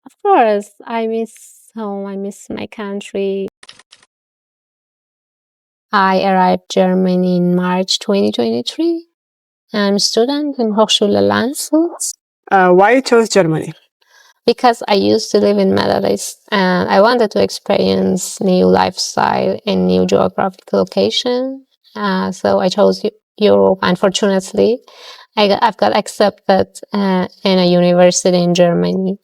Of course, I miss home. I miss my country. I arrived Germany in March 2023. I'm a student in Hochschule Landshut. Why you chose Germany? Because I used to live in Middle East and I wanted to experience new lifestyle in new geographic location. So I chose Europe. Unfortunately, I've got accepted in a university in Germany.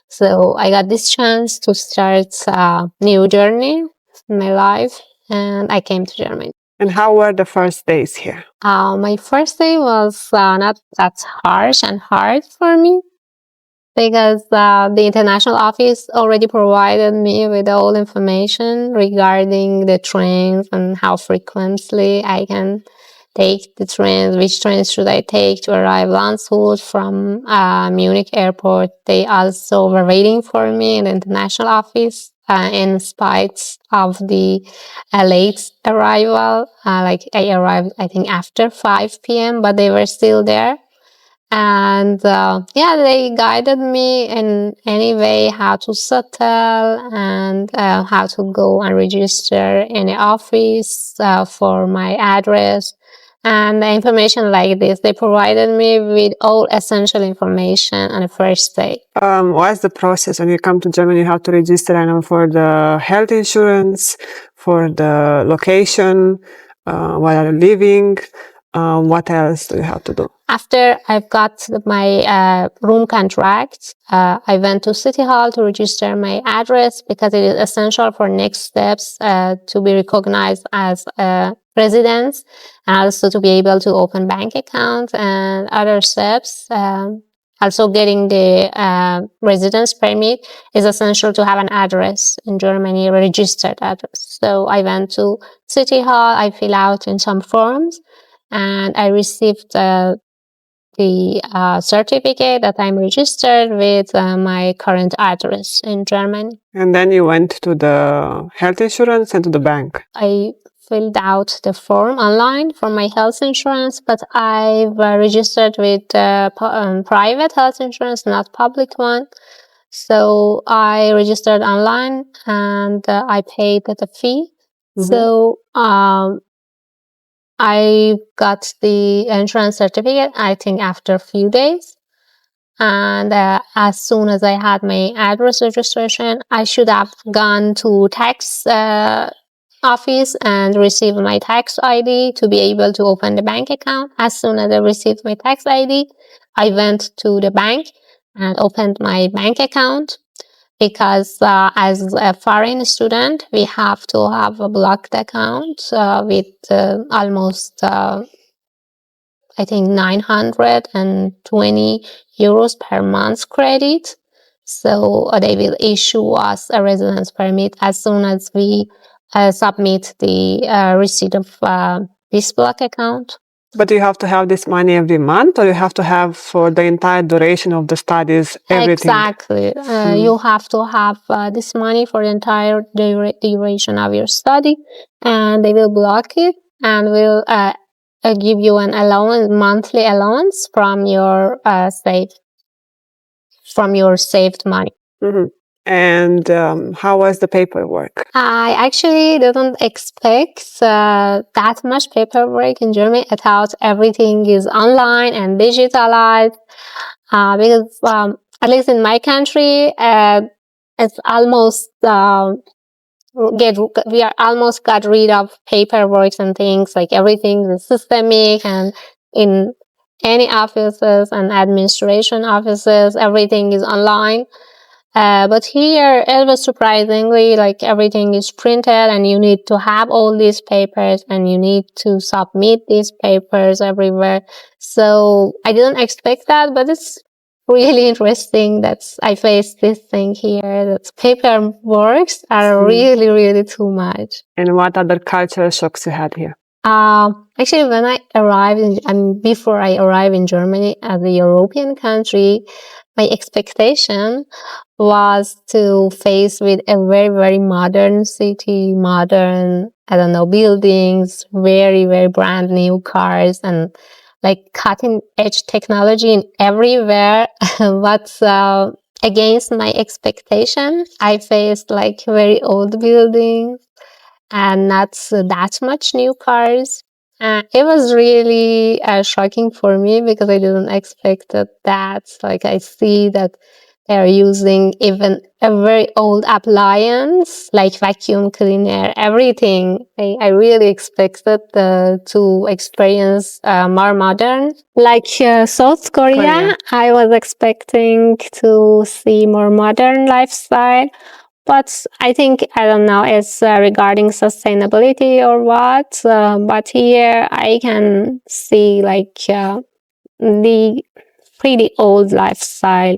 So I got this chance to start a new journey in my life, and I came to Germany. And how were the first days here? My first day was not that harsh and hard for me because the international office already provided me with all information regarding the trains and how frequently I can take the trains, which trains should I take to arrive Landshut from Munich airport. They also were waiting for me in the international office in spite of the late arrival. Like I arrived, I think, after 5 p.m., but they were still there. And they guided me in any way how to settle and how to go and register in the office for my address and the information like this. They provided me with all essential information on the first day. What's the process when you come to Germany? How to register? I know for the health insurance, for the location, where are you living? What else do you have to do? After I've got my room contract, I went to City Hall to register my address because it is essential for next steps to be recognized as residents and also to be able to open bank account and other steps. Also getting the residence permit is essential to have an address in Germany, a registered address. So I went to City Hall, I fill out in some forms, and I received the certificate that I'm registered with my current address in Germany. And then you went to the health insurance and to the bank. I filled out the form online for my health insurance, but I've registered with private health insurance, not public one. So I registered online and I paid the fee. Mm-hmm. So I got the insurance certificate, I think, after a few days. And as soon as I had my address registration, I should have gone to tax office and received my tax ID to be able to open the bank account. As soon as I received my tax ID, I went to the bank and opened my bank account. Because as a foreign student, we have to have a blocked account with almost, I think, 920 euros per month credit. So they will issue us a residence permit as soon as we submit the receipt of this block account. But you have to have this money every month, or you have to have for the entire duration of the studies, everything? Exactly. You have to have this money for the entire duration of your study, and they will block it and will give you an allowance, monthly allowance from your saved money. Mm-hmm. And how was the paperwork? I actually didn't expect that much paperwork in Germany. I thought everything is online and digitalized because at least in my country, it's almost we are almost got rid of paperwork and things. Like everything is systemic, and in any offices and administration offices, everything is online. But here it was surprisingly like everything is printed and you need to have all these papers and you need to submit these papers everywhere. So I didn't expect that, but it's really interesting that I faced this thing here, that paperwork are really, really too much. And what other cultural shocks you had here? Actually, when I arrived before I arrived in Germany as a European country, my expectation was to face with a very, very modern city, modern, buildings, very, very brand new cars and like cutting edge technology in everywhere. But against my expectation. I faced like very old buildings and not that much new cars. It was really shocking for me because I didn't expect that. Like I see that they're using even a very old appliance like vacuum cleaner, everything. I really expected to experience more modern. Like South Korea, I was expecting to see more modern lifestyle. But I think, I don't know, it's regarding sustainability or what. But here I can see like the pretty old lifestyle.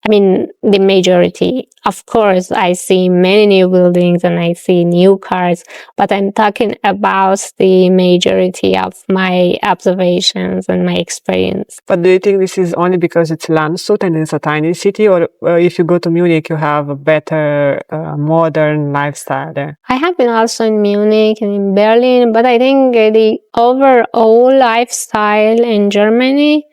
I mean, the majority. Of course, I see many new buildings and I see new cars, but I'm talking about the majority of my observations and my experience. But do you think this is only because it's Landshut and it's a tiny city, or if you go to Munich, you have a better modern lifestyle there? I have been also in Munich and in Berlin, but I think the overall lifestyle in Germany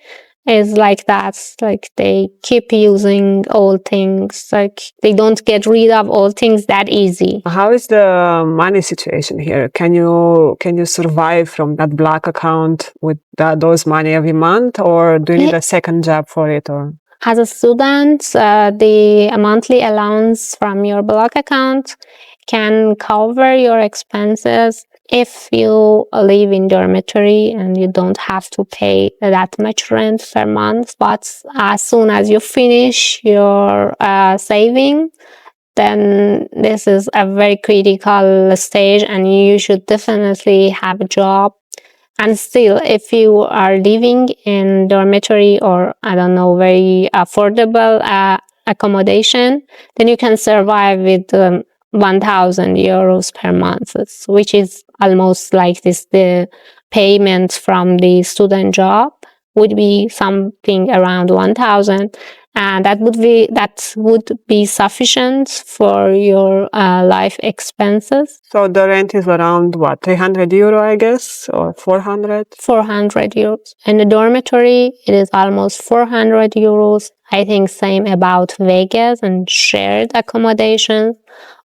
is like that. Like they keep using old things. Like they don't get rid of old things that easy. How is the money situation here? Can you survive from that black account with those money every month, or do you need a second job for it? Or as a student, the monthly allowance from your block account can cover your expenses if you live in dormitory and you don't have to pay that much rent per month. But as soon as you finish your saving, then this is a very critical stage and you should definitely have a job. And still, if you are living in dormitory or, I don't know, very affordable accommodation, then you can survive with 1,000 euros per month, which is almost like the payment from the student job would be something around 1,000. And that would be sufficient for your life expenses. So the rent is around what, 300 euro, I guess, or 400? 400 euros. In the dormitory, it is almost 400 euros. I think same about Vegas and shared accommodation.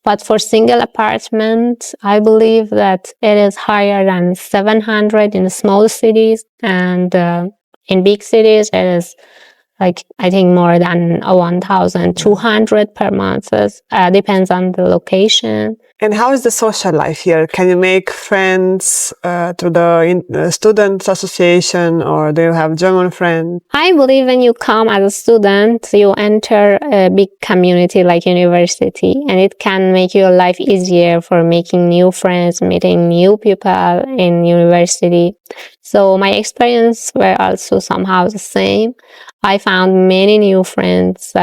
But for single apartment, I believe that it is higher than 700 in small cities, and in big cities, it is like I think more than 1,200 per month. Depends on the location. And how is the social life here? Can you make friends through the student association, or do you have German friends? I believe when you come as a student, you enter a big community like university, and it can make your life easier for making new friends, meeting new people in university. So my experience were also somehow the same. I found many new friends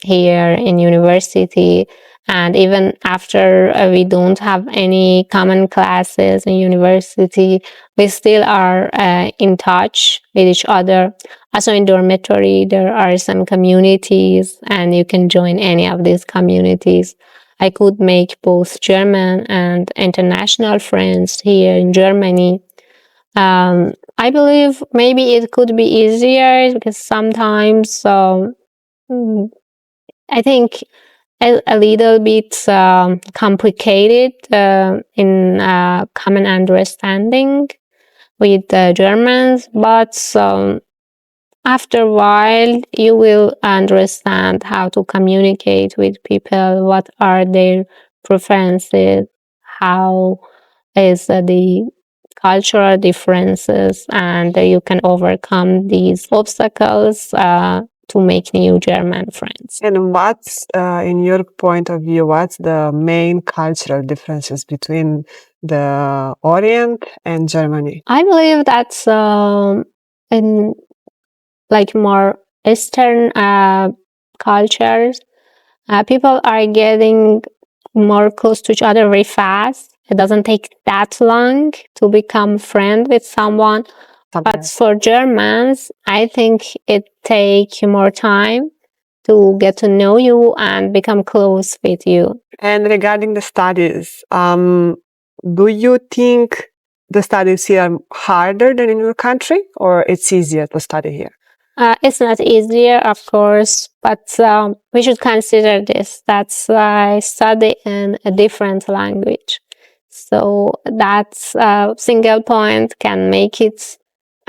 here in university. And even after we don't have any common classes in university, we still are in touch with each other. Also in dormitory, there are some communities and you can join any of these communities. I could make both German and international friends here in Germany. I believe maybe it could be easier because sometimes I think a little bit complicated in common understanding with the Germans, but after a while you will understand how to communicate with people, what are their preferences, how is the cultural differences, and you can overcome these obstacles to make new German friends. And what's, in your point of view, what's the main cultural differences between the Orient and Germany? I believe that's in like more Eastern cultures, people are getting more close to each other very fast. It doesn't take that long to become friend with someone. But for Germans, I think it takes more time to get to know you and become close with you. And regarding the studies, do you think the studies here are harder than in your country, or it's easier to study here? It's not easier, of course, but we should consider this. That's I study in a different language. So that single point can make it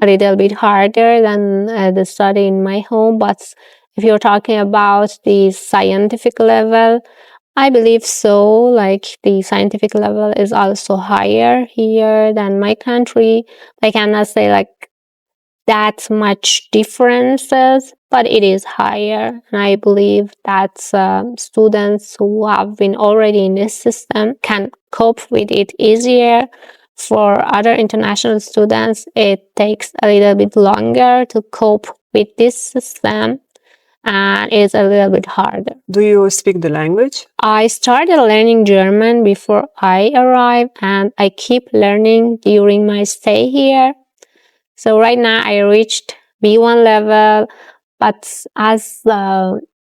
a little bit harder than the study in my home. But if you're talking about the scientific level, I believe so. Like the scientific level is also higher here than my country. I cannot say like that much differences, but it is higher. And I believe that students who have been already in this system can cope with it easier. For other international students, it takes a little bit longer to cope with this system and it's a little bit harder. Do you speak the language? I started learning German before I arrived and I keep learning during my stay here. So right now I reached B1 level, but as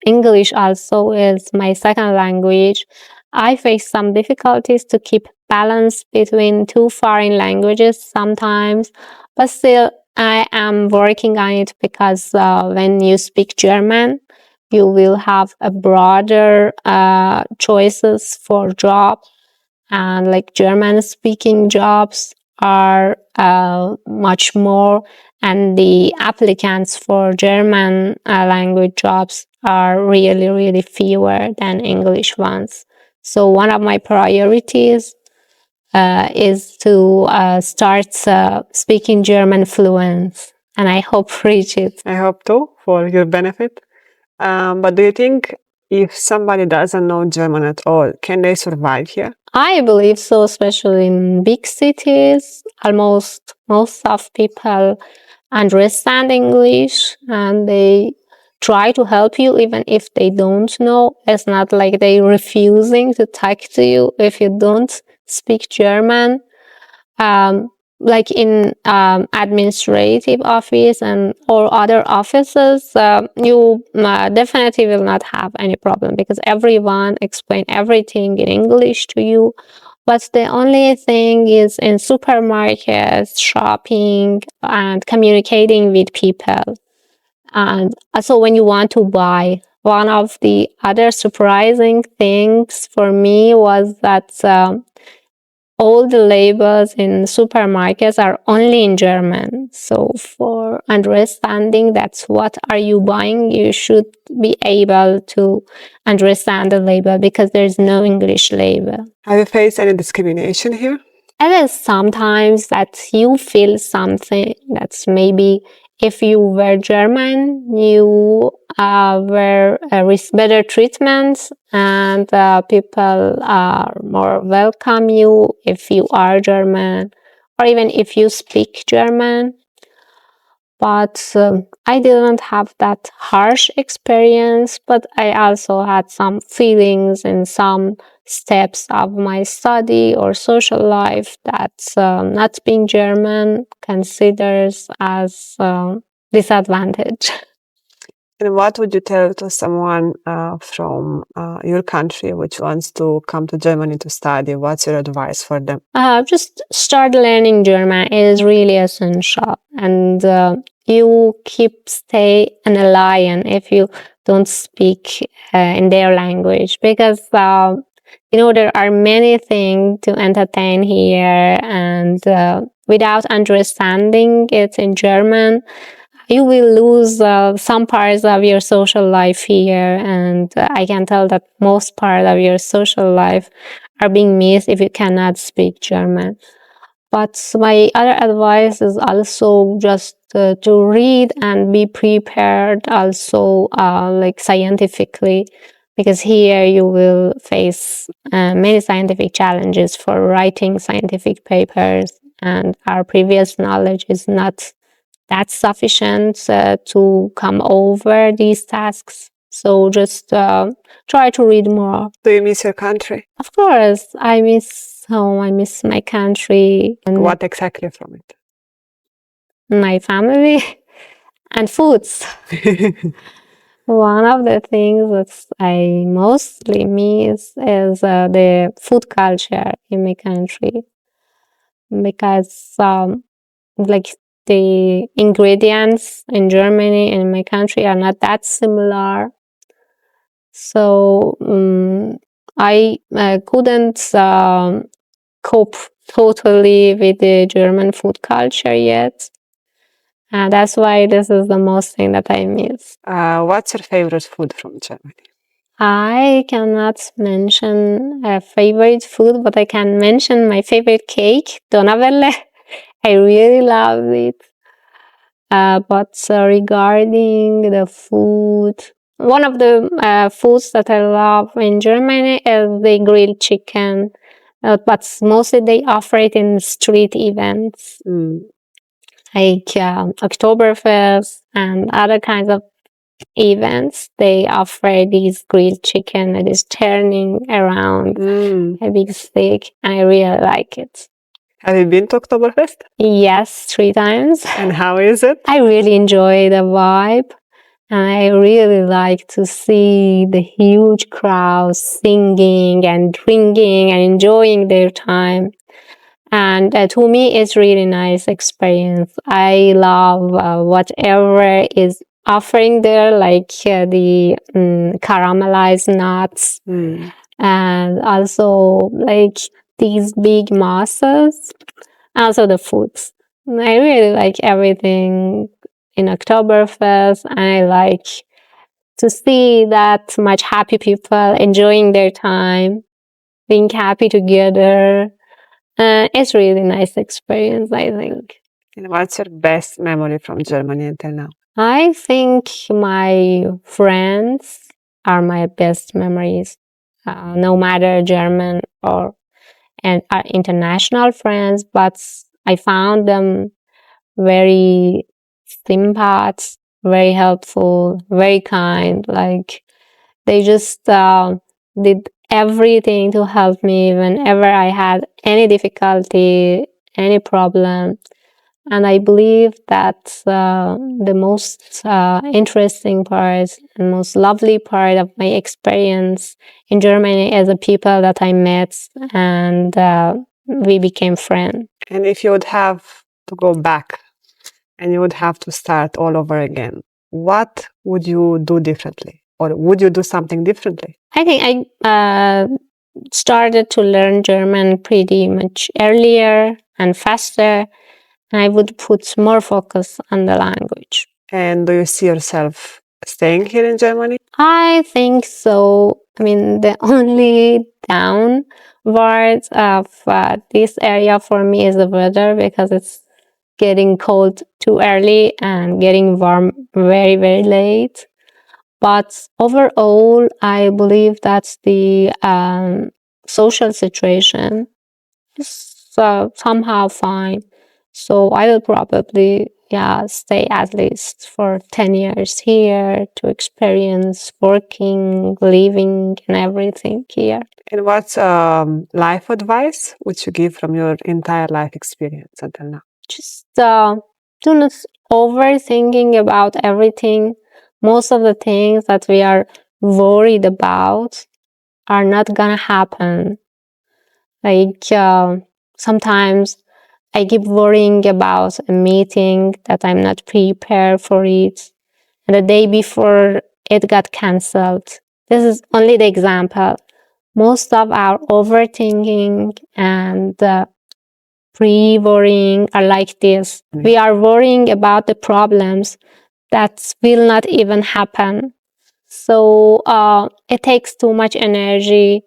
English also is my second language, I face some difficulties to keep balance between two foreign languages sometimes, but still I am working on it because when you speak German, you will have a broader choices for job, and like German speaking jobs are much more, and the applicants for German language jobs are really fewer than English ones. So one of my priorities is to start speaking German fluent, and I hope reach it. I hope too, for your benefit. But do you think if somebody doesn't know German at all, can they survive here? I believe so, especially in big cities. Almost most of people understand English and they try to help you even if they don't know. It's not like they refusing to talk to you if you don't speak German. Like in administrative office and or other offices, you definitely will not have any problem because everyone explain everything in English to you. But the only thing is in supermarkets, shopping, and communicating with people. And also when you want to buy, one of the other surprising things for me was that all the labels in supermarkets are only in German. So for understanding that's what are you buying, you should be able to understand the label because there's no English label. Have you faced any discrimination here? It is sometimes that you feel something that's maybe if you were German, you were better treatment and people are more welcome you if you are German or even if you speak German. But I didn't have that harsh experience, but I also had some feelings in some steps of my study or social life that not being German considers as disadvantage. And what would you tell to someone from your country which wants to come to Germany to study? What's your advice for them? Just start learning German. It is really essential, and you keep stay an alien if you don't speak in their language because there are many things to entertain here, and without understanding it in German, you will lose some parts of your social life here, and I can tell that most part of your social life are being missed if you cannot speak German. But my other advice is also just to read and be prepared also like scientifically, because here you will face many scientific challenges for writing scientific papers, and our previous knowledge is not that's sufficient to come over these tasks. So just try to read more. Do you miss your country? Of course, I miss home. I miss my country. And what exactly from it? My family and foods. One of the things that I mostly miss is the food culture in my country, because like the ingredients in Germany and in my country are not that similar. So I couldn't cope totally with the German food culture yet. And that's why this is the most thing that I miss. What's your favorite food from Germany? I cannot mention a favorite food, but I can mention my favorite cake, Donnerwelle. I really love it. But regarding the food, one of the foods that I love in Germany is the grilled chicken. But mostly they offer it in street events, like Oktoberfest and other kinds of events. They offer these grilled chicken that is turning around a big stick, and I really like it. Have you been to Oktoberfest? Yes, 3 times. And how is it? I really enjoy the vibe. And I really like to see the huge crowds singing and drinking and enjoying their time. And to me, it's really nice experience. I love whatever is offering there, like the caramelized nuts, and also like these big masses, also the foods. I really like everything in Oktoberfest. I like to see that much happy people enjoying their time, being happy together. It's really nice experience, I think. And what's your best memory from Germany until now? I think my friends are my best memories, no matter German or and international friends, but I found them very sympath, very helpful, very kind. Like they just did everything to help me whenever I had any difficulty, any problem. And I believe that the most interesting part and most lovely part of my experience in Germany is the people that I met, and we became friends. And if you would have to go back and you would have to start all over again, what would you do differently? Or would you do something differently? I think I started to learn German pretty much earlier and faster. I would put more focus on the language. And do you see yourself staying here in Germany? I think so. I mean, the only downward of this area for me is the weather, because it's getting cold too early and getting warm very, very late. But overall, I believe that the social situation is somehow fine. So I will probably stay at least for 10 years here to experience working, living, and everything here. And what's life advice would you give from your entire life experience until now? Just do not overthinking about everything. Most of the things that we are worried about are not gonna happen. Like sometimes I keep worrying about a meeting that I'm not prepared for it, and the day before it got cancelled. This is only the example. Most of our overthinking and pre-worrying are like this. We are worrying about the problems that will not even happen. So it takes too much energy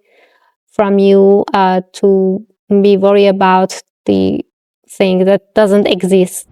from you to be worried about the thing that doesn't exist.